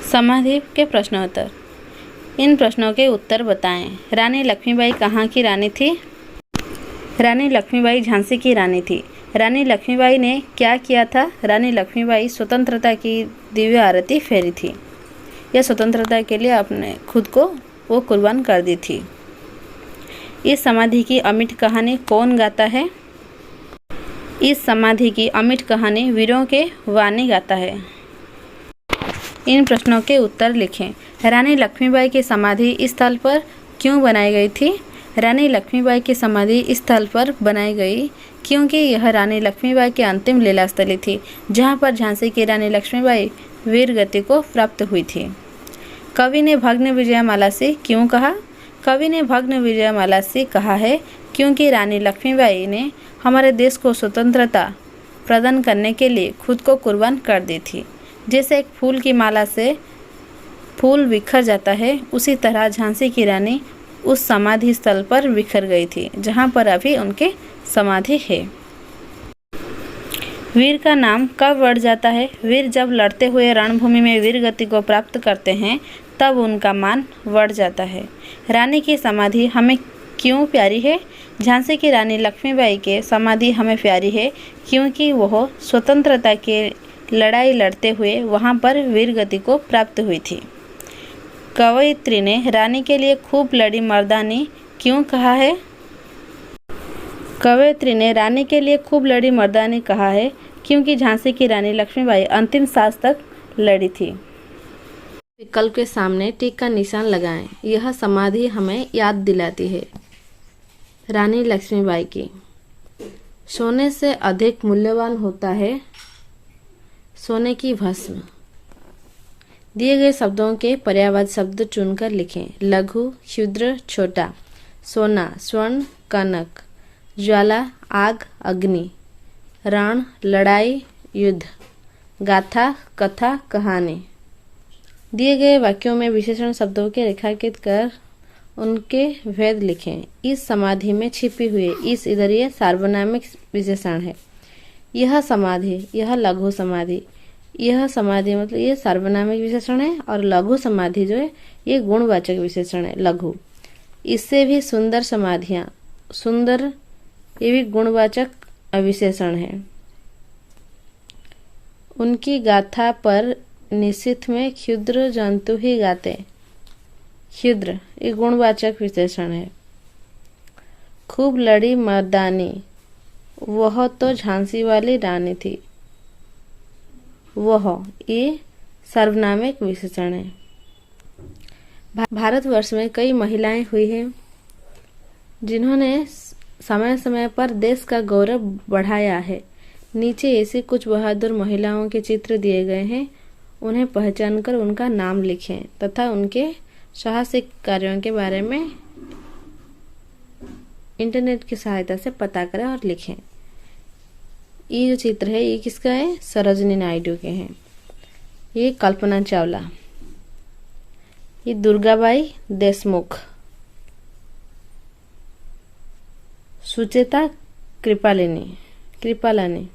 समाधि के प्रश्नोत्तर। इन प्रश्नों के उत्तर बताएं। रानी लक्ष्मीबाई कहाँ की रानी थी? रानी लक्ष्मीबाई झांसी की रानी थी। रानी लक्ष्मीबाई ने क्या किया था? रानी लक्ष्मीबाई स्वतंत्रता की दिव्य आरती फेरी थी। यह स्वतंत्रता के लिए अपने खुद को वो कुर्बान कर दी थी। इस समाधि की अमिट कहानी कौन गाता है? इस समाधि की अमिट कहानी वीरों के वाणी गाता है। इन प्रश्नों के उत्तर लिखें। रानी लक्ष्मीबाई की समाधि इस स्थल पर क्यों बनाई गई थी? रानी लक्ष्मीबाई की समाधि इस स्थल पर बनाई गई क्योंकि यह रानी लक्ष्मीबाई की अंतिम लीलास्थली थी, जहां पर झांसी की रानी लक्ष्मीबाई वीर गति को प्राप्त हुई थी। कवि ने भग्न विजयमाला से क्यों कहा? कवि ने भग्न विजयमाला से कहा है क्योंकि रानी लक्ष्मीबाई ने हमारे देश को स्वतंत्रता प्रदान करने के लिए खुद को कुर्बान कर दी थी। जैसे एक फूल की माला से फूल बिखर जाता है, उसी तरह झांसी की रानी उस समाधि स्थल पर बिखर गई थी, जहां पर अभी उनके समाधि है। वीर का नाम कब बढ़ जाता है? वीर जब लड़ते हुए रणभूमि में वीर गति को प्राप्त करते हैं, तब उनका मान बढ़ जाता है। रानी की समाधि हमें क्यों प्यारी है? झांसी की रानी लक्ष्मीबाई के समाधि हमें प्यारी है क्योंकि वह स्वतंत्रता के लड़ाई लड़ते हुए वहां पर वीर गति को प्राप्त हुई थी। कवयित्री ने रानी के लिए खूब लड़ी मर्दानी क्यों कहा है? कवयित्री ने रानी के लिए खूब लड़ी मर्दानी कहा है क्योंकि झांसी की रानी लक्ष्मीबाई अंतिम सांस तक लड़ी थी। विकल्प के सामने टिक का निशान लगाएं। यह समाधि हमें याद दिलाती है रानी लक्ष्मीबाई की। सोने से अधिक मूल्यवान होता है सोने की भस्म। दिए गए शब्दों के पर्यायवाची शब्द चुनकर लिखें। लघु, क्षुद्र, छोटा। सोना, स्वर्ण, कनक। ज्वाला, आग, अग्नि। रण, लड़ाई, युद्ध। गाथा, कथा, कहानी। दिए गए वाक्यों में विशेषण शब्दों के रेखांकित कर उनके भेद लिखें। इस समाधि में छिपी हुई इस इधर ये सार्वनामिक विशेषण है। यह समाधि, यह लघु समाधि। यह समाधि मतलब ये सार्वनामिक विशेषण है और लघु समाधि जो है ये गुणवाचक विशेषण है। लघु, इससे भी सुंदर समाधियां, सुंदर ये भी गुणवाचक विशेषण है। उनकी गाथा पर निशिथ में क्षुद्र जंतु ही गाते। क्षुद्र ये गुणवाचक विशेषण है। खूब लड़ी मर्दानी, वह तो झांसी वाली रानी थी। वह ये सर्वनामिक विशेषण है। भारतवर्ष में कई महिलाएं हुई हैं जिन्होंने समय समय पर देश का गौरव बढ़ाया है। नीचे ऐसी कुछ बहादुर महिलाओं के चित्र दिए गए हैं। उन्हें पहचानकर उनका नाम लिखें तथा उनके साहसिक कार्यों के बारे में इंटरनेट की सहायता से पता करें और लिखें। ये जो चित्र है ये किसका है? सरोजिनी नायडू के हैं। ये कल्पना चावला। ये दुर्गाबाई देशमुख। सुचेता कृपालानी।